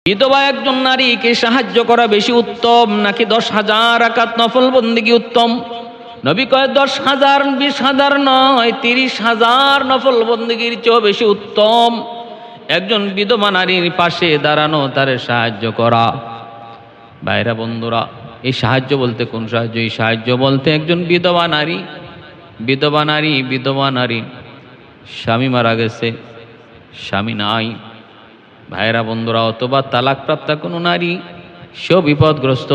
বিধবা একজন নারীকে সাহায্য করা বেশি উত্তম নাকি 10,000 রাকাত নফল বন্দেগী উত্তম? নবী কয় 10,000 20,000 নয়, 30,000 নফল বন্দেগীর চেয়েও বেশি উত্তম একজন বিধবা নারীর পাশে দাঁড়ানো, তারে সাহায্য করা। ভাইরা বন্ধুরা, এই সাহায্য বলতে কোন সাহায্য? এই সাহায্য বলতে একজন বিধবা নারী স্বামী মারা গেছে, স্বামী নাই, ভাইরা বন্ধুরা, অথবা তালাকপ্রাপ্তা কোনো নারী, সেও বিপদগ্রস্ত।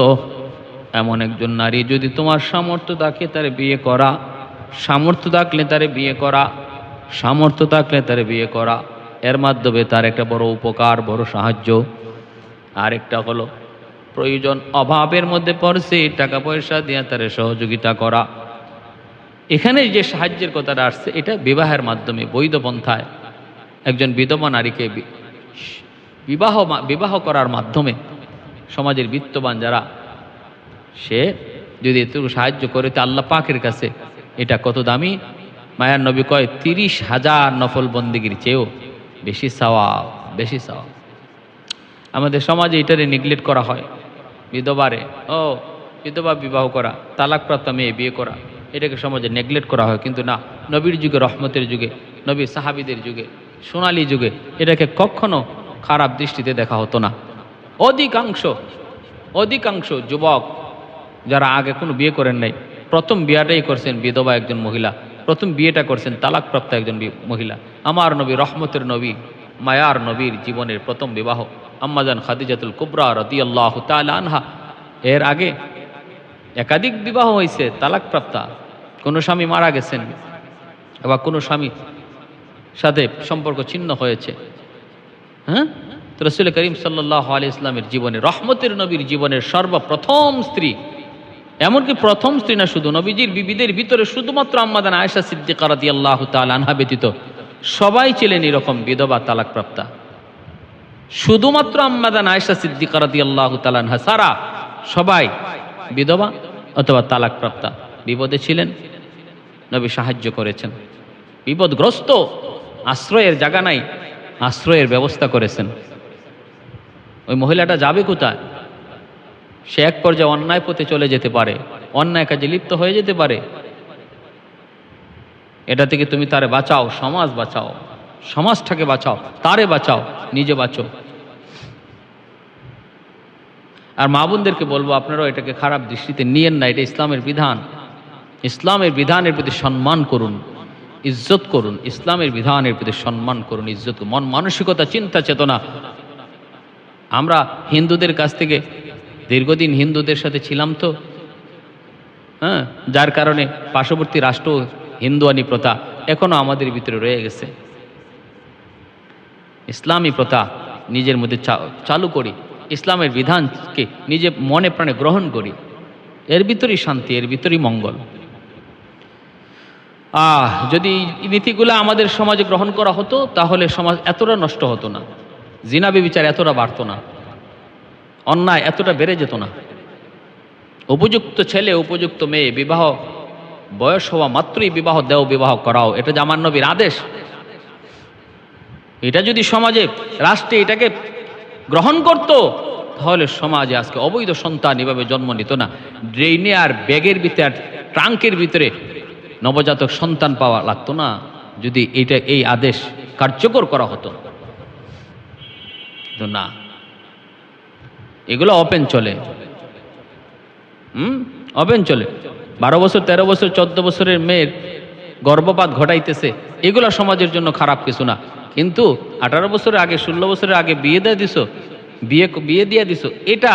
এমন একজন নারী যদি তোমার সামর্থ্য থাকে তারে বিয়ে করা, সামর্থ্য থাকলে তারে বিয়ে করা, এর মাধ্যমে তার একটা বড় উপকার, বড় সাহায্য। আর একটা হলো প্রয়োজন, অভাবের মধ্যে পড়ছে, টাকা পয়সা দিয়ে তারে সহযোগিতা করা। এখানে যে সাহায্যের কথাটা আসছে, এটা বিবাহের মাধ্যমে, বৈধ পন্থায় একজন বিধবা নারীকে বিবাহ করার মাধ্যমে সমাজের বিত্তবান যারা, সে যদি একটু সাহায্য করে, তা আল্লাহ পাকের কাছে এটা কত দামি। মায়ার নবী কয় 30,000 নফল বন্দেগীর চেয়েও বেশি সওয়াব। আমাদের সমাজে এটারে নেগলেক্ট করা হয়। বিধবা বিবাহ করা, তালাকপ্রাপ্ত মেয়ে বিয়ে করা, এটাকে সমাজে নেগলেক্ট করা হয়। কিন্তু না, নবীর যুগে, রহমতের যুগে, নবীর সাহাবীদের যুগে, সোনালী যুগে এটাকে কখনো খারাপ দৃষ্টিতে দেখা হতো না। অধিকাংশ যুবক যারা আগে কোনো বিয়ে করেন নাই, প্রথম বিয়েটাই করছেন বিধবা একজন মহিলা, প্রথম বিয়েটা করছেন তালাকপ্রাপ্ত একজন মহিলা। আমার নবী, রহমতের নবী, মায়ার নবীর জীবনের প্রথম বিবাহ আম্মাজান খাদিজাতুল কুবরা রাদিয়াল্লাহু তাআলা আনহা। এর আগে একাধিক বিবাহ হয়েছে তালাকপ্রাপ্তা, কোনো স্বামী মারা গেছেন বা কোনো স্বামী সাথে সম্পর্ক ছিন্ন হয়েছে। তো রাসূল করিম সাল্লাল্লাহু আলাইহি ওয়াসাল্লামের জীবনে, রহমতের নবীর জীবনের সর্বপ্রথম স্ত্রী, এমনকি প্রথম স্ত্রী না শুধু, নবীজির বিবিদের ভিতরে শুধুমাত্র আম্মাদান আয়েশা সিদ্দিকা রাদিয়াল্লাহু তাআলা আনহা ব্যতীত সবাই ছিলেন এরকম বিধবা তালাকপ্রাপ্তা। শুধুমাত্র আম্মাদান আয়েশা সিদ্দিকা রাদিয়াল্লাহু তাআলা আনহা সারা সবাই বিধবা অথবা তালাকপ্রাপ্তা। বিপদে ছিলেন, নবী সাহায্য করেছেন। বিপদগ্রস্ত, আশ্রয়ের জায়গা নাই, আশ্রয়ের ব্যবস্থা করেছেন। ওই মহিলাটা যাবে কোথায়? সে এক পর্যায়ে অন্যায় পথে চলে যেতে পারে, অন্যায় কাজে লিপ্ত হয়ে যেতে পারে। এটা থেকে তুমি তারে বাঁচাও, সমাজটাকে বাঁচাও, তারে বাঁচাও, নিজে বাঁচো। আর মা বোনদেরকে বলবো, আপনারাও এটাকে খারাপ দৃষ্টিতে নিয়েন না। এটা ইসলামের বিধান। ইসলামের বিধানের প্রতি সম্মান করুন, ইজ্জত করুন। ইসলামের বিধানের প্রতি সম্মান করুন, ইজ্জত করুন। মন মানসিকতা, চিন্তা চেতনা। আমরা হিন্দুদের কাছ থেকে দীর্ঘদিন হিন্দুদের সাথে ছিলাম তো, যার কারণে পার্শ্ববর্তী রাষ্ট্র হিন্দুয়ানি প্রথা এখনো আমাদের ভিতরে রয়ে গেছে। ইসলামী প্রথা নিজের মধ্যে চালু করি, ইসলামের বিধানকে নিজে মনে প্রাণে গ্রহণ করি। এর ভিতরেই শান্তি, এর ভিতরেই মঙ্গল। যদি নীতিগুলো আমাদের সমাজে গ্রহণ করা হতো, তাহলে সমাজ এতটা নষ্ট হতো না, জিনা ব্যভিচার এতটা বাড়তো না, অন্যায় এতটা বেড়ে যেত না। উপযুক্ত ছেলে, উপযুক্ত মেয়ে, বিবাহ বয়স হওয়া মাত্রই বিবাহ দেও, বিবাহ করাও, এটা যে আমার নবীর আদেশ। এটা যদি সমাজে, রাষ্ট্রে এটাকে গ্রহণ করত, তাহলে সমাজে আজকে অবৈধ সন্তান এভাবে জন্ম নিত না। ড্রেনে আর ব্যাগের ভিতরে, ট্রাঙ্কের ভিতরে নবজাতক সন্তান পাওয়া লাগতো না, যদি এই আদেশ কার্যকর করা হতো। না, এগুলো ওপেন চলে, 12 বছর, 13 বছর, 14 বছরের মেয়ের গর্ভপাত ঘটাইতেছে, এগুলো সমাজের জন্য খারাপ কিছু না। কিন্তু 18 বছরের আগে, 16 বছরের আগে বিয়ে দিয়ে দিছো, এটা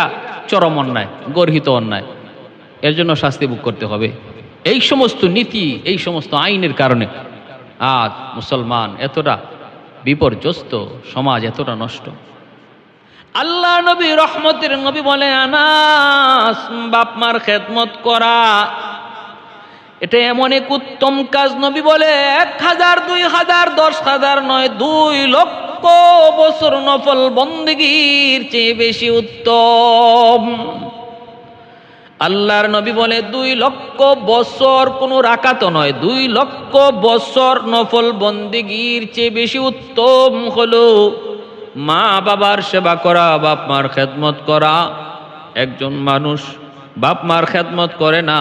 চরম অন্যায়, গর্হিত অন্যায়। এর জন্য শাস্তি ভোগ করতে হবে। এই সমস্ত নীতি, এই সমস্ত আইনের কারণে আজ মুসলমান এতটা বিপর্যস্ত, সমাজ এতটা নষ্ট। আল্লাহ নবী, রহমতের নবী বলে, আনাস, বাপ মার খেদমত করা এটা এমন এক উত্তম কাজ। নবী বলে 1,000, 2,000, 10,000 নয়, 2 লক্ষ বছর নফল বন্দেগীর চেয়ে বেশি উত্তম। আল্লাহর নবী বলে 2 লক্ষ বছর, কোনো রাকাত নয়, 2 লক্ষ বছর নফল বন্দেগীর চেয়ে বেশি উত্তম হলো মা বাবার সেবা করা, বাপ মার খেদমত করা। একজন মানুষ বাপ মার খেদমত করে না,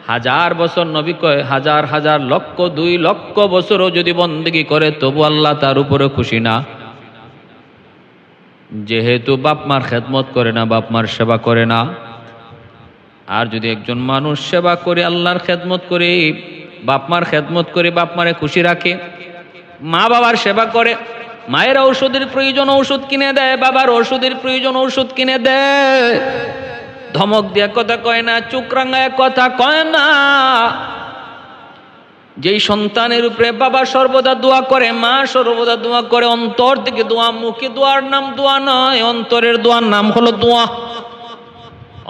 1000 বছর, নবী কয় হাজার হাজার লক্ষ 2 লক্ষ বছরও যদি বন্দেগী করে তবু আল্লাহ তার উপরে খুশি না। যেহেতু বাপ মার খেদমত করে না, বাপ মার সেবা করে না। আর যদি একজন মানুষ সেবা করে, আল্লাহর খেদমত করে, বাপ মার খেদমত করে, বাপ মারে খুশি রাখে, মা বাবার সেবা করে, মায়ের ঔষধের প্রয়োজন ঔষধ কিনে দেয়, বাবার ওষুধের প্রয়োজন ঔষধ কিনে দেয়, ধমক দিয়ে কথা কয় না, চোখ রাঙায় কথা কয় না। যেই সন্তানের উপরে বাবা সর্বদা দোয়া করে, মা সর্বদা দোয়া করে, অন্তর থেকে দোয়া, মুখে দোয়ার নাম দোয়া নয়, অন্তরের দোয়ার নাম হলো দোয়া।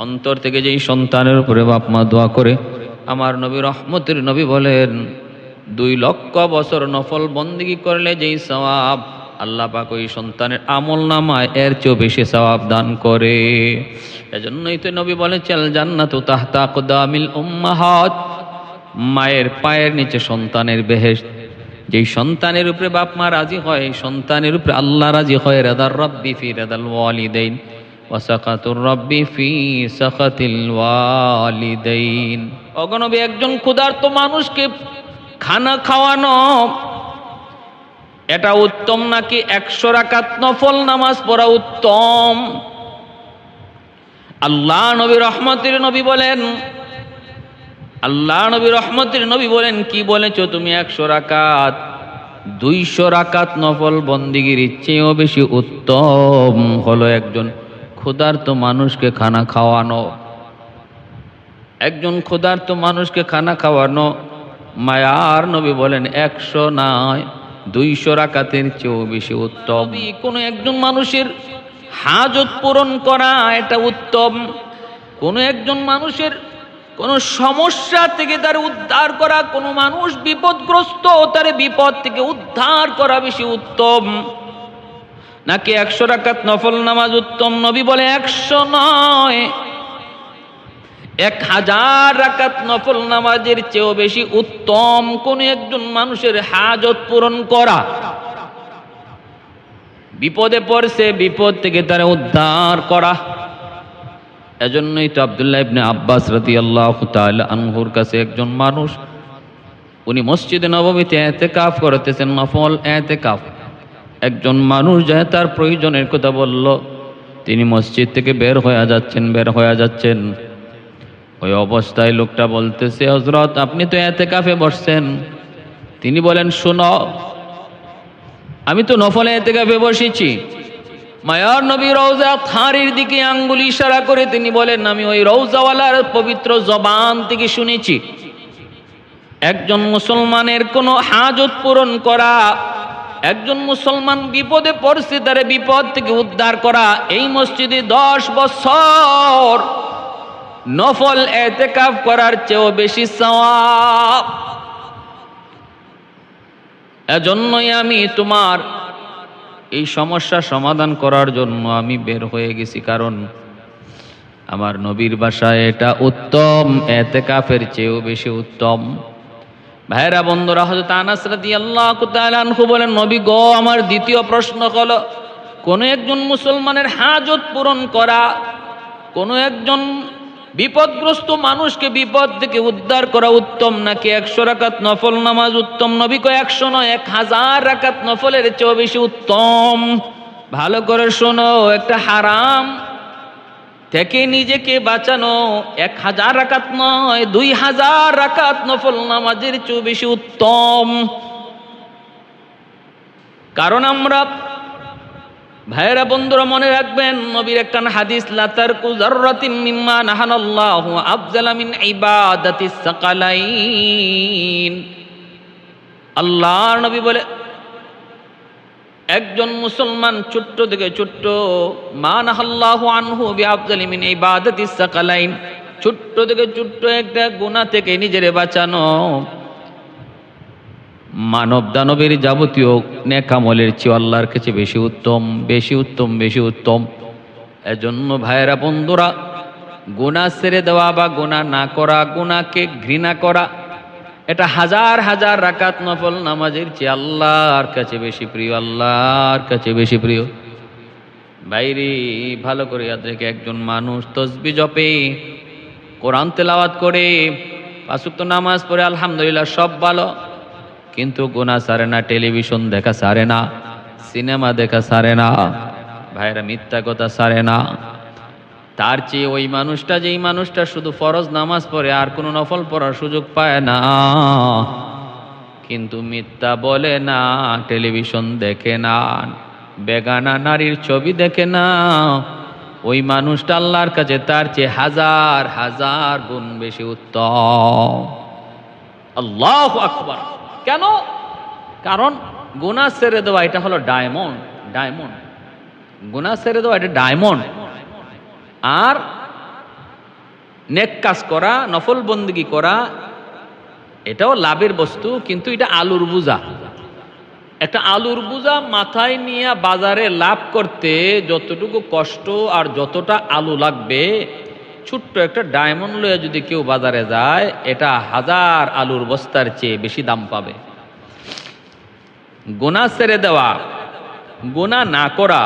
অন্তর থেকে যেই সন্তানের উপরে বাপ মা দোয়া করে, আমার নবী রহমতের নবী বলেন 2 লক্ষ বছর নফল বন্দেগী করলে যেই সওয়াব, আল্লাহ পাক ওই সন্তানের আমল নামায় এর চেয়েও বেশি সওয়াব দান করে। এজন্যই তো নবী বলেন চাল জান্নাতু তাহতা আকদামিল উম্মাহাত, মায়ের পায়ের নিচে সন্তানের বেহেশত। যেই সন্তানের উপরে বাপ মা রাজি হয়, সন্তানের উপরে আল্লাহ রাজি হয়। রাদার রব্বি ফি রাদাল ওয়ালিদাইন ওয়া সাকাতুর রব্বি ফি সাকাতিল ওয়ালিদাইন। অগণবী একজন ক্ষুধার্ত মানুষকে খানা খাওয়ানো এটা উত্তম নাকি 100 রাকাত নফল নামাজ পড়া উত্তম? আল্লাহ নবী রহমতের নবী বলেন, আল্লাহ নবী রহমতের নবী বলেন, কি বলেছো তুমি? 100 রাকাত, 200 রাকাত নফল বন্দিগির চেয়েও বেশি উত্তম হলো একজন ক্ষুধার্ত মানুষকে খানা খাওয়ানো। একজন ক্ষুধার্ত মানুষকে খানা খাওয়ানো, মায়ার নবী বলেন 100 নয় 200 রাকাতের চেয়েও বেশি উত্তম। কোনো একজন মানুষের হাজত পূরণ করা এটা উত্তম। কোনো একজন মানুষের কোনো সমস্যা থেকে তার উদ্ধার করা, কোনো মানুষ বিপদগ্রস্ত, তার বিপদ থেকে উদ্ধার করা বেশি উত্তম নাকি 100 রাকাত নফল নামাজ উত্তম? নবী বলে 100 নয়, 1000 রাকাত নফল নামাজের চেয়েও বেশি উত্তম কোন একজন মানুষের হাজত পূরণ করা। বিপদে পড়ছে, বিপদ থেকে তারা উদ্ধার করা। এজন্যই তো আব্দুল্লাহ ইবনে আব্বাস রাদিয়াল্লাহু তাআলা আনহুর কাছে একজন মানুষ, উনি মসজিদে নববীতে ইতিকাফ করতেছেন, নফল ইতিকাফ। একজন মানুষ যায় তার প্রয়োজনের কথা বলল, তিনি মসজিদ থেকে বের হয়ে যাচ্ছেন। ওই অবস্থায় লোকটা বলতেছে, হযরত আপনি তো ইতিকাফে বসছেন। তিনি বলেন, শোনো, আমি তো নফল ইতিকাফে বসেছি। মায়ার নবী রওজা থারির দিকে আঙ্গুল ইশারা করে তিনি বলেন, আমি ওই রওজাওয়ালার পবিত্র জবান থেকে শুনেছি, একজন মুসলমানের কোনো হাজত পূরণ করা, একজন মুসলমান বিপদে পড়ছে, তার বিপদ থেকে উদ্ধার করা, এই মসজিদে 10 বছর নফল ইতিকাফ করার চেয়েও বেশি সওয়াব। এজন্যই আমি তোমার এই সমস্যা সমাধান করার জন্য আমি বের হয়ে গেছি, কারণ আমার নবীর ভাষায় এটা উত্তম, ইতিকাফের চেয়েও বেশি উত্তম। ভাইরা বন্ধুরা, হযরত আনাস রাদিয়াল্লাহু তাআলা আনহু বলেন, নবী গো, আমার দ্বিতীয় প্রশ্ন হলো, কোন একজন মুসলমানের হাজত পূরণ করা, কোন একজন বিপদগ্রস্ত মানুষকে বিপদ থেকে উদ্ধার করা উত্তম নাকি 100 রাকাত নফল নামাজ উত্তম? নবী কয় 100 নয়, 1000 রাকাত নফলের চেয়েও বেশি উত্তম। ভালো করে শোনো, একটা হারাম থেকে নিজেকে বাঁচানো 1000 রাকাত নয়, 2000 রাকাত নফল নামাজের চেয়েও বেশি উত্তম। কারণ আমরা, ভাইরা বন্ধুরা মনে রাখবেন, নবীর একখান হাদিস, লা তারকু যাররাতিন মিম্মা নাহানাল্লাহু আফজালা মিন ইবাদাতিস সাকালাইন। আল্লাহর নবী বলে, একজন মুসলমান ছোট্ট থেকে ছোট্ট, মা নাহাল্লাহু আনহু বিআফজালি মিন ইবাদাতিস সাকালাইন, ছোট্ট থেকে ছোট্ট একটা গুনাহ থেকে নিজেরে বাঁচানো মানব দানবের যাবতীয় নেক আমলের চেয়ে আল্লাহর কাছে বেশি উত্তম, বেশি উত্তম, বেশি উত্তম। এজন্য ভাইরা বন্ধুরা, গুনাহ ছেড়ে দেওয়া বা গুনাহ না করা, গুনাহকে ঘৃণা করা, এটা হাজার হাজার রাকাত নফল নামাজের চেয়ে আল্লাহর কাছে বেশি প্রিয়, আল্লাহর কাছে বেশি প্রিয়। বাইরে ভালো করে ইয়াদ রেখে, একজন মানুষ তসবিহ জপে, কোরআন তেলাওয়াত করে, পাঁচ ওয়াক্ত নামাজ পড়ে, আলহামদুলিল্লাহ সব ভালো, কিন্তু গুনাহ ছাড়ে না, টেলিভিশন দেখা ছাড়ে না, সিনেমা দেখা ছাড়ে না, ভাইরা মিথ্যা কথা ছাড়ে না। তার চেয়ে ওই মানুষটা, যেই মানুষটা শুধু ফরজ নামাজ পড়ে আর কোনো নফল পড়ার সুযোগ পায় না, কিন্তু মিথ্যা বলে না, টেলিভিশন দেখে না, বেগানা নারীর ছবি দেখে না, ওই মানুষটা আল্লাহর কাছে তার চেয়ে হাজার হাজার গুণ বেশি উত্তম। আল্লাহু আকবার। কেন? কারণ গুনাহ ছেড়ে দেওয়া এটা হলো ডায়মন্ড, ডায়মন্ড। গুনাহ ছেড়ে দেওয়া এটা ডায়মন্ড। আর নেক কাজ করা, নফল বন্দেগী করা, এটাও লাভের বস্তু, কিন্তু এটা আলুর বোঝা। একটা আলুর বোঝা মাথায় নিয়ে বাজারে লাভ করতে যতটুকু কষ্ট আর যতটা আলু লাগবে, ছোট্ট একটা ডায়মন্ড লয়ে যদি কেউ বাজারে যায়, এটা হাজার আলুর বস্তার চেয়ে বেশি দাম পাবে। গুনাহ ছেড়ে দেওয়া, গুনাহ না করা,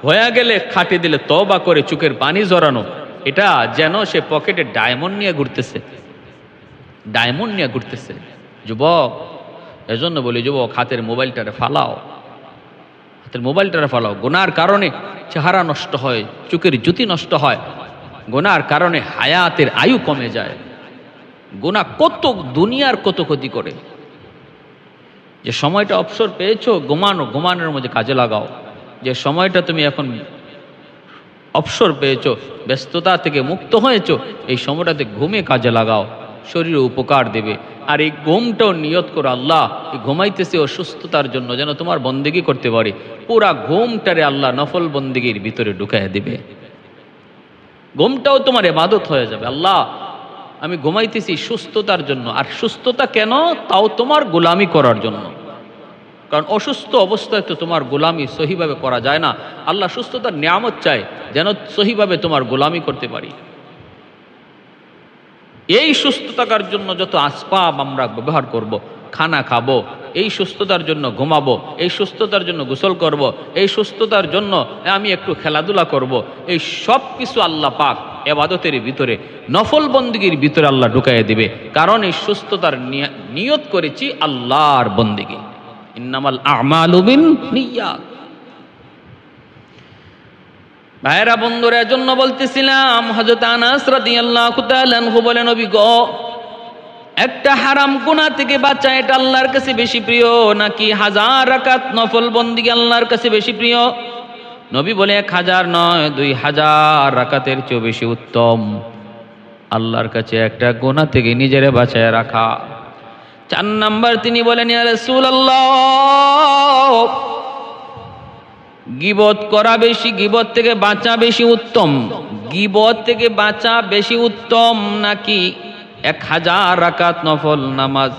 হয়ে গেলে খাটে দিলে তওবা করে চোখের পানি জড়ানো, এটা যেন সে পকেটে ডায়মন্ড নিয়ে ঘুরতেছে, ডায়মন্ড নিয়ে ঘুরতেছে। যুবক, এজন্য বলি যুবক, হাতের মোবাইলটারে ফালাও, হাতের মোবাইলটারে ফালাও। গুনার কারণে চেহারা নষ্ট হয়, চোখের জ্যোতি নষ্ট হয়, গুনার কারণে হায়াতের আয়ু কমে যায়। গুনাহ কত দুনিয়ার কত ক্ষতি করে। যে সময়টা অবসর পেয়েছো, ঘুমানো, ঘুমানোর মধ্যে কাজে লাগাও। যে সময়টা তুমি এখন অবসর পেয়েছো, ব্যস্ততা থেকে মুক্ত হয়েছো, এই সময়টাতে ঘুমে কাজে লাগাও, শরীরে উপকার দেবে। আর এই ঘুমটাও নিয়ত করো, আল্লাহ এই ঘুমাইতেছে অসুস্থতার জন্য, যেন তোমার বন্দেগী করতে পারি। পুরা ঘুমটারে আল্লাহ নফল বন্দেগীর ভিতরে ঢুকাইয়া দিবে। ঘুমটাও তোমার ইবাদত হয়ে যাবে। আল্লাহ আমি ঘুমাইতেছি সুস্থতার জন্য, আর সুস্থতা কেন? তাও তোমার গোলামি করার জন্য। কারণ অসুস্থ অবস্থায় তো তোমার গোলামি সহিভাবে করা যায় না। আল্লাহ সুস্থতার নিয়ামত চায়, যেন সহিভাবে তোমার গোলামি করতে পারি। এই সুস্থতার জন্য যত আসবাব আমরা ব্যবহার করব, খানা খাবো, এই সুস্থতার জন্য ঘুমাবো, এই সুস্থতার জন্য গোসল করব, এই সুস্থতার জন্য আমি একটু খেলাধুলা করব, এই সব কিছু আল্লাহ পাক ইবাদতের ভিতরে, নফল বন্দেগীর ভিতরে আল্লাহ ঢুকাইয়া দিবে। কারণ এই সুস্থতার নিয়ত করেছি আল্লাহর বন্দেগী। ইন্নামাল আমালু বিন্নিয়াত। ভাইরা বন্ধুরা, এজন্য বলতেছিলাম, হযরত আনাস রাদিয়াল্লাহু তাআলা আনহু বলেন, নবী গো, একটা হারাম গুনাহ থেকে বাঁচা এটা আল্লাহর কাছে বেশি প্রিয় নাকি হাজার রাকাত নফল বন্দেগী আল্লাহর কাছে বেশি প্রিয়? নবী বলে 1000 নয়, 2000 রাকাতের চেয়ে বেশি উত্তম আল্লাহর কাছে একটা গুনাহ থেকে নিজেরে বাঁচায় রাখা। 4 নাম্বার তিনি বলেন, ইয়া রাসূলুল্লাহ, গীবত করা বেশি, গীবত থেকে বাঁচা বেশি উত্তম, গীবত থেকে বাঁচা বেশি উত্তম নাকি 1000 রাকাত নফল নামাজ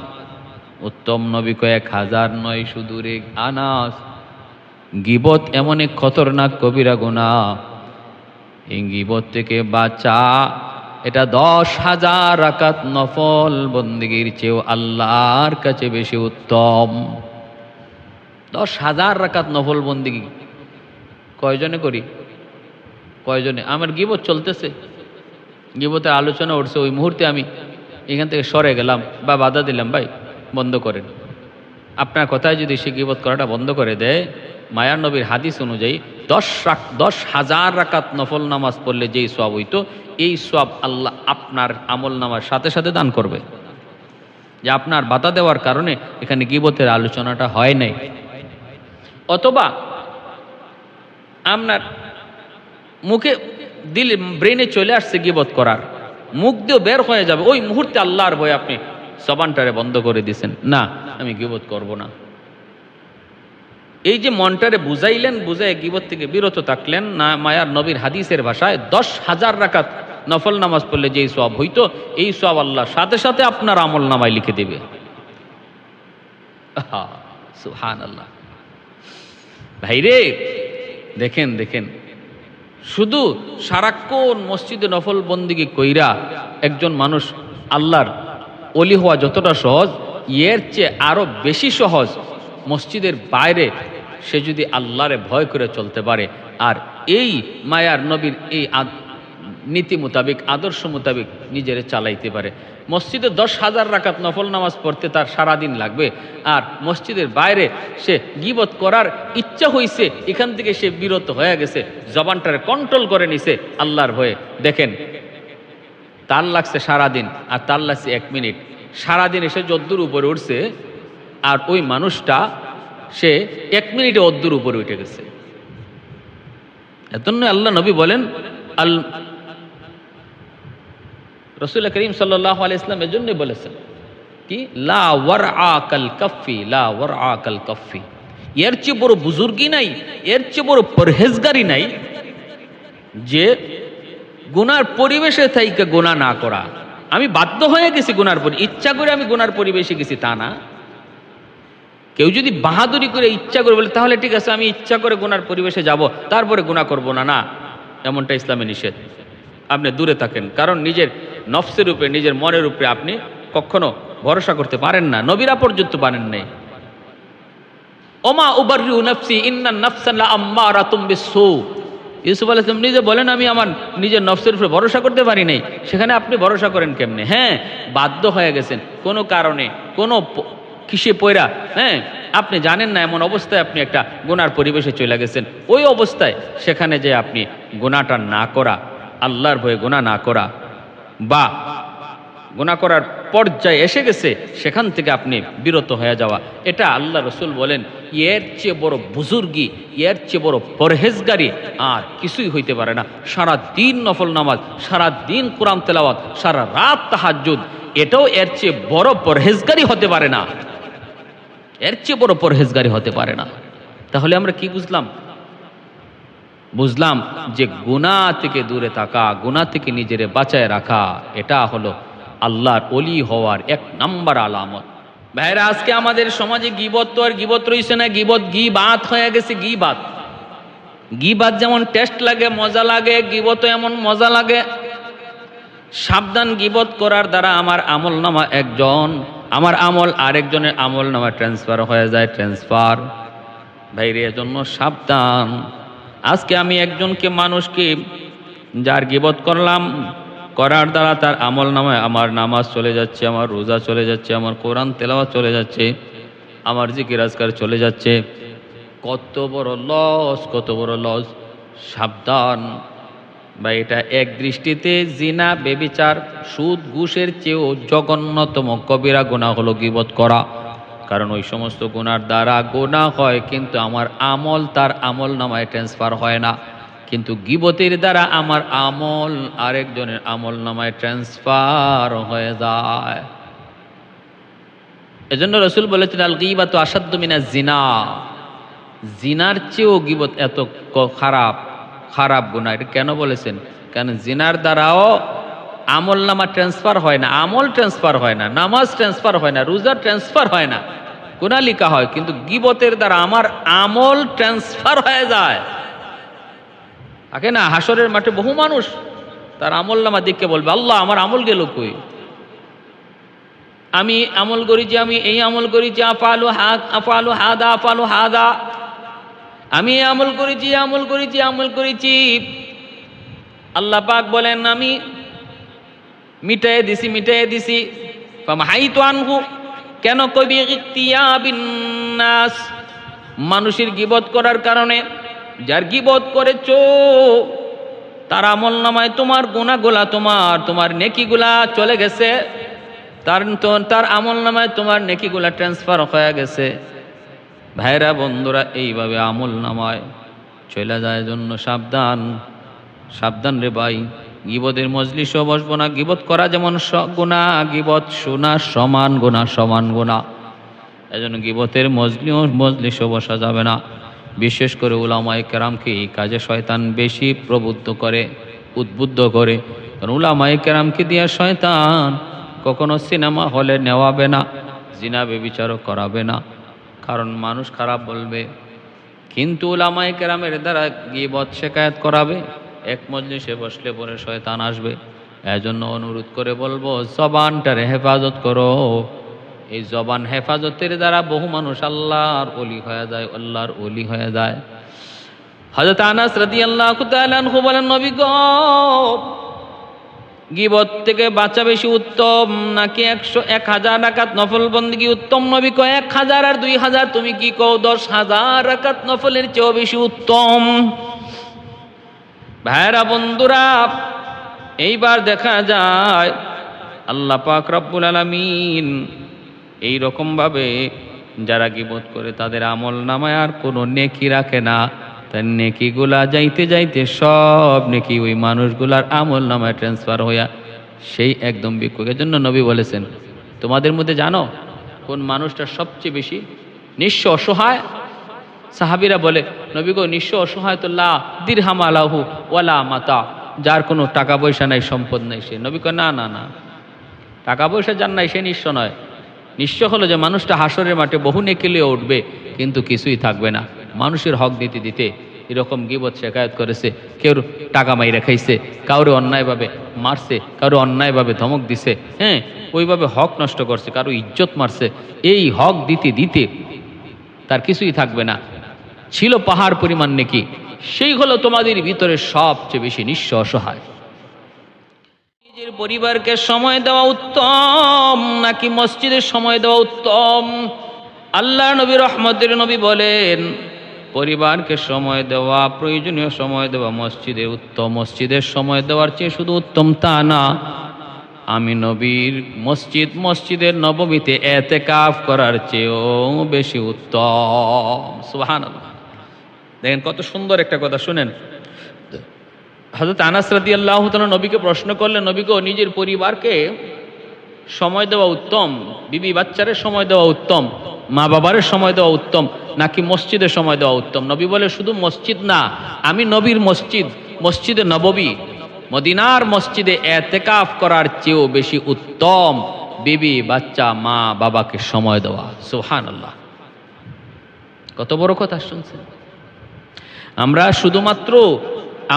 উত্তম? নবী কয় 1000 নয়, শুধু রে আনাস, গীবত এমন এক খতরনাক কবিরা গুনাহ, এই গীবত থেকে বাঁচা এটা 10,000 রাকাত নফল বন্দেগীর চেয়েও আল্লাহর কাছে বেশি উত্তম। 10,000 রাকাত নফল বন্দেগী কয়জনে করি? কয়জনে? আমার গীবত চলতেছে, গীবতের আলোচনা উঠছে, ওই মুহূর্তে আমি এখান থেকে সরে গেলাম বা বাধা দিলাম, ভাই বন্ধ করেন। আপনার কথায় যদি সে গীবত করাটা বন্ধ করে দেয়, মায়ার নবীর হাদিস অনুযায়ী 10,000 রাকাত নফল নামাজ পড়লে যেই সওয়াব হইতো, এই সওয়াব আল্লাহ আপনার আমল নামার সাথে সাথে দান করবে। যে আপনার বাধা দেওয়ার কারণে এখানে গীবতের আলোচনাটা হয় নাই, অথবা আপনার মুখে দিল ব্রেনে চলে আসছে গীবত করার, মুখ দিয়ে বের হয়ে যাবে, ওই মুহূর্তে আল্লাহর ভয়ে আপনি জবানটারে বন্ধ করে দিয়েছেন, না আমি গীবত করব না। এই যে মনটারে বুঝাইলেন, বুঝাই গীবত থেকে বিরত থাকলেন না, মায়ার নবীর হাদিসের ভাষায় 10,000 রাকাত নফল নামাজ পড়লে যেই সওয়াব হইতো, এই সওয়াব আল্লাহ সাথে সাথে আপনার আমল নামায় লিখে দেবে। সুবহানাল্লাহ। ভাইরে দেখেন দেখেন, শুধু সারাক্ষণ মসজিদে নফল বন্দেগী কইরা একজন মানুষ আল্লাহর অলি হওয়া যতটা সহজ, এর চেয়ে আরো বেশি সহজ মসজিদের বাইরে সে যদি আল্লাহরে ভয় করে চলতে পারে আর এই মায়ার নবীর এই নীতি মোতাবেক, আদর্শ মোতাবেক নিজের চালাইতে পারে। মসজিদে 10,000 রাকাত নফল নামাজ পড়তে তার সারাদিন লাগবে, আর মসজিদের বাইরে সে গীবত করার ইচ্ছা হইছে, এখান থেকে সে বিরত হয়ে গেছে, জবানটারে কন্ট্রোল করে নিছে আল্লাহর ভয়ে। দেখেন, তার লাগছে সারাদিন আর তার লাগছে 1 মিনিট। সারাদিন এসে যদ্দুর উপরে উঠছে, আর ওই মানুষটা সে 1 মিনিটে অদ্দুর উপরে উঠে গেছে। এজন্য আল্লাহ নবী বলেন, রাসূল করিম সাল্লাল্লাহু আলাইহি ওয়াসাল্লাম এজন্য বলেছেন কি, লা ওয়ারআ কাল কাফি, লা ওয়ারআ কাল কাফি। এর চেয়ে বড় বুজুর্গি নাই, এর চেয়ে বড় পরহেজগারি নাই যে গুনার পরিবেশে থাইকে গুনাহ না করা। আমি বাধ্য হয়ে গেছি গুনার ইচ্ছা করে আমি গুনার পরিবেশে গেছি তা না। কেউ যদি বাহাদুরি করে ইচ্ছা করে বলে তাহলে ঠিক আছে আমি ইচ্ছা করে গুনার পরিবেশে যাব, তারপরে গুনাহ করব না, না, এমনটা ইসলামে নিষেধ। আপনি দূরে থাকেন, কারণ নিজের নফসের উপরে, নিজের মনের উপরে আপনি কখনো ভরসা করতে পারেন না, নবীরা পর্যন্ত পারেন নাই। ওমা উবাররিউ নাফসি ইন্নান নাফসা লাআম্মারাতুম বিসসু। ইউসুফ আলাইহিস সালাম নিজে বলেন আমি আমার নিজের নফসের উপরে ভরসা করতে পারি নাই। সেখানে আপনি ভরসা করেন কেমনে? হ্যাঁ, বাধ্য হয়ে গেছেন কোনো কারণে, কোনো কিসে পয়রা, হ্যাঁ, আপনি জানেন না, এমন অবস্থায় আপনি একটা গুনার পরিবেশে চলে গেছেন। ওই অবস্থায় সেখানে যে আপনি গুনাহটা না করা, আল্লাহর ভয়ে গুনাহ না করা, বা গুনাহ করার পর্যায়ে এসে গেছে সেখান থেকে আপনি বিরত হয়ে যাওয়া, এটা আল্লাহ রসুল বলেন এর চেয়ে বড় বুজুর্গি, এর চেয়ে বড় পরহেজগারি আর কিছুই হইতে পারে না। সারা দিন নফল নামাজ, সারা দিন কোরআন তেলাওয়াত, সারা রাত তাহাজ্জুদ, এটাও এর চেয়ে বড় পরহেজগারি হতে পারে না, এর চেয়ে বড় পরহেজগারি হতে পারে না। তাহলে আমরা কি বুঝলাম? বুঝলাম যে গুনাহ থেকে দূরে থাকা, গুনাহ থেকে নিজেরে বাঁচায় রাখা, এটা হলো আল্লাহর ওলি হওয়ার 1 নাম্বার আলামত। ভাইরা, আজকে আমাদের সমাজে গীবত তো আর গীবত রইছে না, গীবত গীবাত হয়ে গেছে। গীবাত, গীবাত যেমন টেস্ট লাগে, মজা লাগে, গীবতও এমন মজা লাগে। সাবধান, গীবত করার দ্বারা আমার আমল নামা একজন, আমার আমল আরেকজনের আমল নামা ট্রান্সফার হয়ে যায়, ট্রান্সফার। ভাইরে, এজন্য সাবধান। আজকে আমি একজনকে, মানুষকে যার গীবত করলাম, করার দ্বারা তার আমল নামায় আমার নামাজ চলে যাচ্ছে, আমার রোজা চলে যাচ্ছে, আমার কোরআন তেলাওয়াত চলে যাচ্ছে, আমার জিকির আজকার চলে যাচ্ছে। কত বড় লস, কত বড় লস! সাবধান বা এটা এক দৃষ্টিতে জিনা, বেবিচার, সুদ, ঘুষের চেয়েও জঘন্যতম কবিরা গুনাহ হলো গীবত করা। কারণ ওই সমস্ত গুনার দ্বারা গুনাহ হয়, কিন্তু আমার আমল তার আমল নামায় ট্রান্সফার হয় না। কিন্তু গীবতের দ্বারা আমার আমল আরেকজনের আমল নামায় ট্রান্সফার হয়ে যায়। এজন্য রাসূল বলেছেন, আল গীবাতু আশাদ্দু মিনাজ জিনা। জিনার চেয়েও গীবত এত খারাপ, খারাপ গুনাহ। এটা কেন বলেছেন? কারণ জিনার দ্বারাও আমল নামা ট্রান্সফার হয় না, আমল ট্রান্সফার হয় না, নামাজ ট্রান্সফার হয় না, রোজা ট্রান্সফার হয় না, গুনাহ লিখা হয়, কিন্তু গীবতের দ্বারা আমার আমল ট্রান্সফার হয়ে যায়। থাকে না, হাসরের মাঠে বহু মানুষ তার আমল নামা দেখে বলবে, আল্লাহ আমার আমল গেল কই? আমি আমল করি যে, আমি এই আমল করি যে, আফালু হাদা, আফালু হাদা, আমি এই আমল করেছি, আমল করেছি, আমল করেছি। আল্লাহ পাক বলেন আমি মিটাই দিছি, মিটাই দিছি। ফামাহাইতু আনহু, কেন কবি ইখতিয়াবিন নাস, মানুষের গীবত করার কারণে। যার গীবত করেছো তার আমল নামায় তোমার গুনাহগুলা, তোমার নেকিগুলা চলে গেছে, তার আমল নামায় তোমার নেকিগুলা ট্রান্সফার হয়ে গেছে। ভাইরা, বন্ধুরা, এইভাবে আমল নামায় চলে যায়, জন্য সাবধান, সাবধান রে ভাই। গীবতের মজলিসও বসবো না। গীবত করা যেমন গুনাহ, গীবত শোনা সমান গুনাহ, সমান গুনাহ। এজন্য গীবতের মজলিসও বসা যাবে না। বিশেষ করে উলামায়ে কেরামকে এই কাজে শয়তান বেশি প্রবুদ্ধ করে, উদ্বুদ্ধ করে। কারণ উলামায়ে কেরামকে দিয়ে শয়তান কখনো সিনেমা হলে নেওয়াবে না, জিনা বেবিচারও করাবে না, কারণ মানুষ খারাপ বলবে। কিন্তু উলামায়ে কেরামের দ্বারা গীবত শেকায়েত করাবে। এক মজলিসে বসলে পরে শয়তান আসবে, এজন্য অনুরোধ করে বলবো জবানটার হেফাজত করো। এই জবান হেফাজতের দ্বারা বহু মানুষ আল্লাহর ওলি হয়ে যায়, আল্লাহর ওলি হয়ে যায়। হযরত আনাস রাদিয়াল্লাহু তাআলা আনহু বলেন, নবী গো, গীবত থেকে বাঁচা বেশি উত্তম নাকি 1000 রাকাত নফল বন্দেগী উত্তম? নবী কয় 1000 আর 2000 তুমি কি কও, 10,000 রাকাত নফলের চেয়েও বেশি উত্তম। ভাইরা বন্ধুরা, এইবার দেখা যায় আল্লাহ পাক রব্বুল আলামিন এই রকম ভাবে যারা গীবত করে তাদের আমল নামায় আর কোনো নেকি রাখে না। তার নেকিগুলা যাইতে যাইতে সব নেকি ওই মানুষগুলার আমল নামায় ট্রান্সফার হইয়া সেই একদম ভিক্ষুকের জন্য নবী বলেছেন, তোমাদের মধ্যে জানো কোন মানুষটা সবচেয়ে বেশি নিঃস্ব অসহায়? সাহাবীরা বলে, নবী গো, নিঃস্ব অসহায় তো লা দিরহাম আলাহু ওয়ালা মাতা, যার কোনো টাকা পয়সা নাই, সম্পদ নাই সে। নবী কয়, না না না, টাকা পয়সা যার নাই সে নিঃস্ব নয়। নিঃস্ব হলো যে মানুষটা হাসরের মাঠে বহু নেকি লিয়ে উঠবে কিন্তু কিছুই থাকবে না। মানুষের হক দিতে দিতে এরকম গীবত শেখায়ত করেছে, কেউ টাকা মাইরা খাইছে, কাউরে অন্যায়ভাবে মারছে, কারো অন্যায়ভাবে ধমক দিছে, হ্যাঁ, ওইভাবে হক নষ্ট করছে, কারো ইজ্জত মারছে। এই হক দিতে দিতে তার কিছুই থাকবে না। ছিল পাহাড় পরিমাণ নেকি, সেই হলো তোমাদের ভিতরে সবচেয়ে বেশি নিঃস্ব অসহায়। নিজের পরিবারকে সময় দেওয়া উত্তম নাকি মসজিদের সময় দেওয়া উত্তম? আল্লাহ নবী রহমতের নবী বলেন, পরিবারকে সময় দেওয়া, প্রয়োজনীয় সময় দেওয়া মসজিদে উত্তম। মসজিদের সময় দেওয়ার চেয়ে শুধু উত্তম তা না, আমি নবীর মসজিদের নববীতে এতেকাফ করার চেয়েও বেশি উত্তম। সুবহানাল্লাহ। দেখেন কত সুন্দর একটা কথা, শুনেন। হযরত আনাস রাদিয়াল্লাহু তাআলা নবীকে প্রশ্ন করলেন, নবী গো, নিজের পরিবারকে সময় দেওয়া উত্তম, বিবি বাচ্চারে সময় দেওয়া উত্তম, মা বাবারের সময় দেওয়া উত্তম নাকি মসজিদে সময় দেওয়া উত্তম? নবী বলে, শুধু মসজিদ না, আমি নবীর মসজিদে নববী, মদিনার মসজিদে এতেকাফ করার চেয়েও বেশি উত্তম বিবি বাচ্চা মা বাবাকে সময় দেওয়া। সুবহানাল্লাহ, কত বড় কথা শুনছেন। আমরা শুধুমাত্র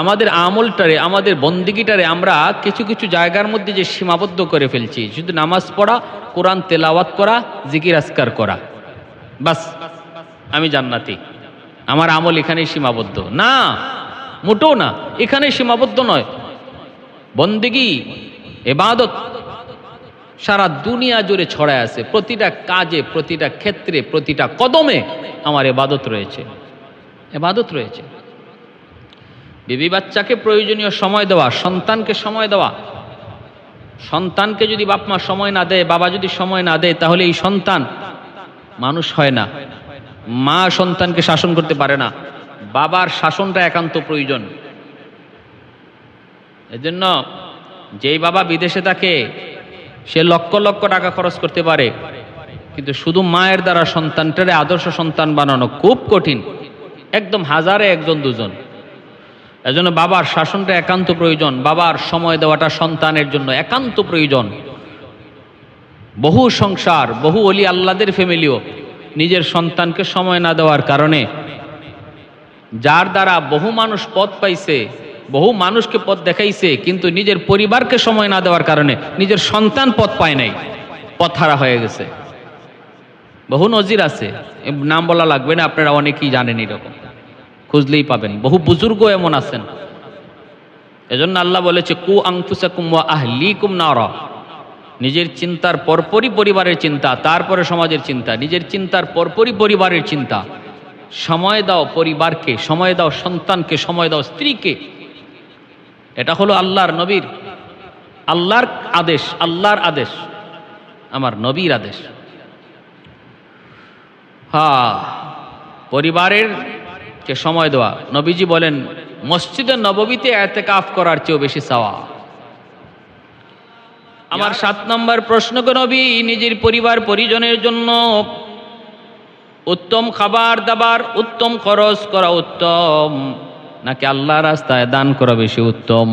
আমাদের আমলটারে, আমাদের বন্দিগিটারে আমরা কিছু কিছু জায়গার মধ্যে যে সীমাবদ্ধ করে ফেলছি, শুধু নামাজ পড়া, কোরআন তেলাওয়াত করা, জিকির আজকার করা, বাস আমি জান্নাতি, আমার আমল এখানেই সীমাবদ্ধ। না, মোটেও না, এখানেই সীমাবদ্ধ নয়। বন্দিগি, ইবাদত সারা দুনিয়া জুড়ে ছড়ায় আছে। প্রতিটা কাজে, প্রতিটা ক্ষেত্রে, প্রতিটা কদমে আমার ইবাদত রয়েছে, ইবাদত রয়েছে। বিবি বাচ্চাকে প্রয়োজনীয় সময় দেওয়া, সন্তানকে সময় দেওয়া। সন্তানকে যদি বাপ মা সময় না দেয়, বাবা যদি সময় না দেয়, তাহলে এই সন্তান মানুষ হয় না। মা সন্তানকে শাসন করতে পারে না, বাবার শাসনটা একান্ত প্রয়োজন। এজন্য যেই বাবা বিদেশে থাকে সে লক্ষ লক্ষ টাকা খরচ করতে পারে, কিন্তু শুধু মায়ের দ্বারা সন্তানটারে আদর্শ সন্তান বানানো খুব কঠিন, একদম হাজারে একজন দুজন। এজন্য বাবার শাসনটা একান্ত প্রয়োজন, বাবার সময় দেওয়াটা সন্তানের জন্য একান্ত প্রয়োজন। বহু সংসার, বহু ওলি আল্লাহদের ফ্যামিলিও নিজের সন্তানকে সময় না দেওয়ার কারণে, যার দ্বারা বহু মানুষ পথ পাইছে, বহু মানুষকে পথ দেখাইছে, কিন্তু নিজের পরিবারকে সময় না দেওয়ার কারণে নিজের সন্তান পথ পায় নাই, পথহারা হয়ে গেছে। বহু নজির আছে, নাম বলা লাগবে না, আপনারা অনেকেই জানেন, এরকম খুঁজলেই পাবেন। বহু বুজুর্গ এমন আছেন। এজন্য আল্লাহ বলেছে, কু আনফুসাকুম ওয়া আহলিকুম নারা। নিজের চিন্তার পরপরই পরিবারের চিন্তা, তারপরে সমাজের চিন্তা। নিজের চিন্তার পরপরই পরিবারের চিন্তা। সময় দাও পরিবারকে, সময় দাও সন্তানকে, সময় দাও স্ত্রীকে। এটা হলো আল্লাহর নবীর, আল্লাহর আদেশ, আল্লাহর আদেশ, আমার নবীর আদেশ। হ্যাঁ, পরিবারের কে সময় দেওয়া। নবীজি বলেন, মসজিদে নববীতে ইতিকাফ করার চেয়েও বেশি সওয়াব। আমার 7 নম্বর প্রশ্ন, নবী নিজের পরিবার পরিজনের জন্য উত্তম খাবার দাবার, উত্তম খরচ করা উত্তম নাকি আল্লাহ রাস্তায় দান করা বেশি উত্তম?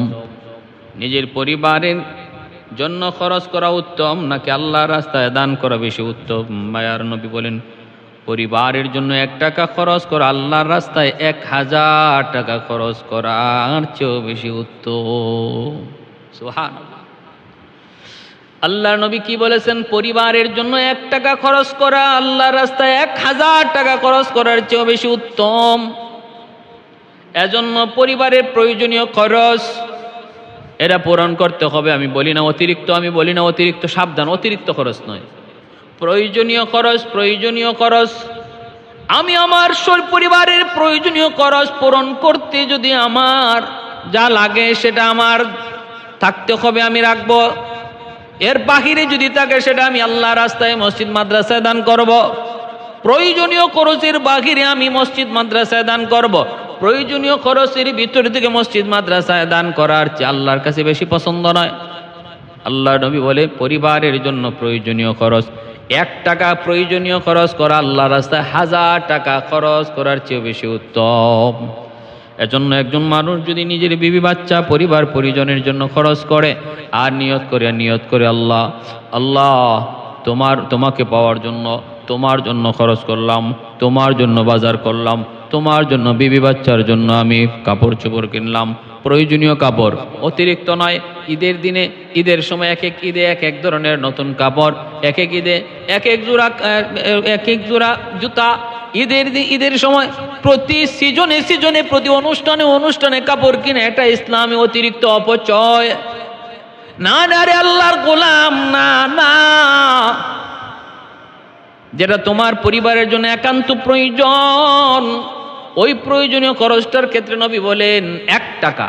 নিজের পরিবারের জন্য খরচ করা উত্তম নাকি আল্লাহ রাস্তায় দান করা বেশি উত্তম? মায়ার নবী বলেন, পরিবারের জন্য 1 টাকা খরচ করা আল্লাহর রাস্তায় 1000 টাকা খরচ করার চেয়েও বেশি উত্তম। সুবহানাল্লাহ। আল্লাহর নবী কি বলেছেন? পরিবারের জন্য 1 টাকা খরচ করা আল্লাহর রাস্তায় 1000 টাকা খরচ করার চেয়েও বেশি উত্তম। এজন্য পরিবারের প্রয়োজনীয় খরচ এরা পূরণ করতে হবে। আমি বলি না অতিরিক্ত, সাবধান, অতিরিক্ত খরচ নয়, প্রয়োজনীয় খরচ, প্রয়োজনীয় খরচ। আমি আমার পরিবারের প্রয়োজনীয় খরচ পূরণ করতে যদি আমার যা লাগে সেটা আমার থাকতে হবে, আমি রাখবো। এর বাহিরে যদি থাকে সেটা আমি আল্লাহর রাস্তায় মসজিদ মাদ্রাসায় দান করব। প্রয়োজনীয় খরচের বাহিরে আমি মসজিদ মাদ্রাসায় দান করব। প্রয়োজনীয় খরচের ভিতর থেকে মসজিদ মাদ্রাসায় দান করার চেয়ে আল্লাহর কাছে বেশি পছন্দ নয়। আল্লাহর নবী বলে পরিবারের জন্য প্রয়োজনীয় খরচ 1 টাকা প্রয়োজনীয় খরচ করা আল্লাহর রাস্তায় 1000 টাকা খরচ করার চেয়ে বেশি উত্তম। এজন্য একজন মানুষ যদি নিজের বিবি বাচ্চা পরিবার পরিজনের জন্য খরচ করে আর নিয়ত করে আল্লাহ আল্লাহ তোমাকে পাওয়ার জন্য, তোমার জন্য খরচ করলাম, তোমার জন্য বাজার করলাম, তোমার জন্য বিবি বাচ্চার জন্য আমি কাপড় চোপড় কিনলাম, প্রয়োজনীয় কাপড়, অতিরিক্ত নয়। ঈদের দিনে, ঈদের সময় এক এক ঈদে এক এক ধরনের নতুন কাপড়, এক এক ঈদে এক এক জোড়া জুতা, ঈদের সময় প্রতি সিজনে প্রতি অনুষ্ঠানে কাপড় কিনে এটা ইসলামী অতিরিক্ত অপচয়। না রে আল্লাহর গোলাম, না, যেটা তোমার পরিবারের জন্য একান্ত প্রয়োজন, ওই প্রয়োজনীয় খরচটার ক্ষেত্রে নবী বলেন 1 টাকা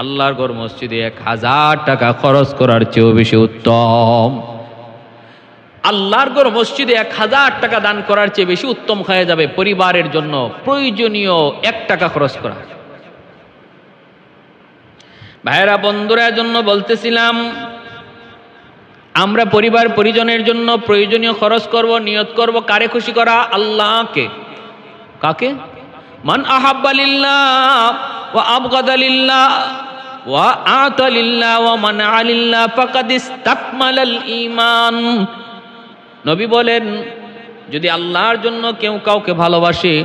আল্লাহর ঘর মসজিদে 1000 টাকা খরচ করার চেয়েও বেশি উত্তম। আল্লাহর ঘর মসজিদে 1000 টাকা দান করার চেয়ে বেশি উত্তম হয়ে যাবে পরিবারের জন্য প্রয়োজনীয় 1 টাকা খরচ করা। ভাইরা বন্ধুরা, জন্য বলতেছিলাম আমরা পরিবার পরিজনের জন্য প্রয়োজনীয় খরচ করব, নিয়ত করব কারে খুশি করা? আল্লাহকে। কাকে? মান আহাব্বা লিল্লাহ ওয়া আবগাদা লিল্লাহ ওয়া আতা লিল্লাহ ওয়া মানআ লিল্লাহ ফাকাদ ইসতাকমালাল ঈমান। নবী বলেন, যদি আল্লাহর জন্য কেউ কাউকে ভালোবাসে,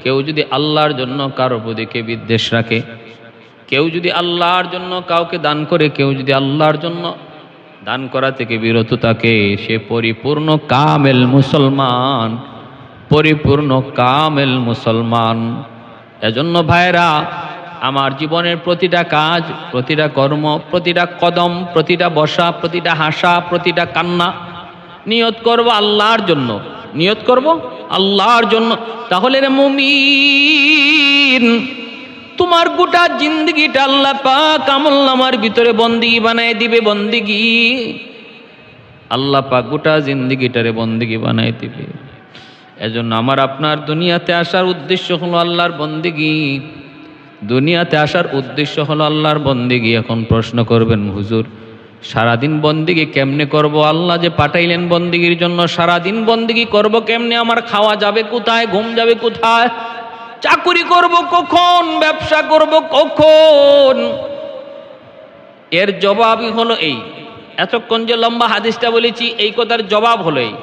কেউ যদি আল্লাহর জন্য কারো প্রতি বিদ্বেষ রাখে, কেউ যদি আল্লাহর জন্য কাউকে দান করে, কেউ যদি আল্লাহর জন্য দান করা থেকে বিরত থাকে, সে পরিপূর্ণ কামেল মুসলমান, পরিপূর্ণ কামেল মুসলমান। এজন্য ভাইরা, আমার জীবনের প্রতিটা কাজ, প্রতিটা কর্ম, প্রতিটা কদম, প্রতিটা বসা, প্রতিটা হাসা, প্রতিটা কান্না নিয়ত করব আল্লাহর জন্য, নিয়ত করব আল্লাহর জন্য। তাহলে রে মুমিন, তোমার গোটা জিন্দগিটা আল্লাহ পাক আমলনামার ভিতরে বন্দিগি বানায় দিবে। বন্দিগি আল্লাহ পাক গোটা জিন্দগিটারে বন্দিগি বানায় দিবে। এজন্য আমার আপনার দুনিয়াতে আসার উদ্দেশ্য হলো আল্লাহর বন্দিগি, দুনিয়াতে আসার উদ্দেশ্য হলো আল্লাহর বন্দিগি। এখন প্রশ্ন করবেন, হুজুর সারাদিন বন্দিগি কেমনে করব? আল্লাহ যে পাঠাইলেন বন্দিগির জন্য, সারাদিন বন্দিগি করব কেমনে? আমার খাওয়া যাবে কোথায়? ঘুম যাবে কোথায়? চাকুরি করব কখন? ব্যবসা করব কখন? এর জবাবই হলো এই। এতক্ষণ যে লম্বা হাদিসটা বলেছি, এই কথার জবাব হলো এই।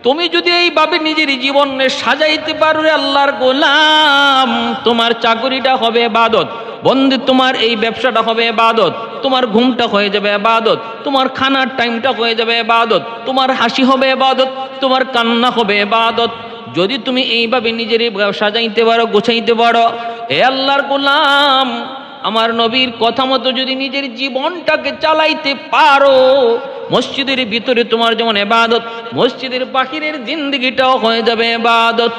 তুমি যদি এইভাবে নিজের জীবনে সাজাইতে পারো, রে আল্লাহর গোলাম, তোমার চাকুরিটা হবে ইবাদত, বন্ধু তোমার এই ব্যবসাটা হবে ইবাদত, তোমার ঘুমটা হয়ে যাবে ইবাদত, তোমার খানার টাইমটা হয়ে যাবে ইবাদত, তোমার হাসি হবে ইবাদত, তোমার কান্না হবে ইবাদত। যদি তুমি এইভাবে নিজের সাজাইতে পারো, গোছাইতে পারো, হে আল্লাহর গোলাম, আমার নবীর কথা মতো যদি নিজের জীবনটাকে চালাইতে পারো, মসজিদের ভিতরে তোমার যেমন ইবাদত, মসজিদের বাহিরের জিন্দেগিটাও হয়ে যাবে ইবাদত।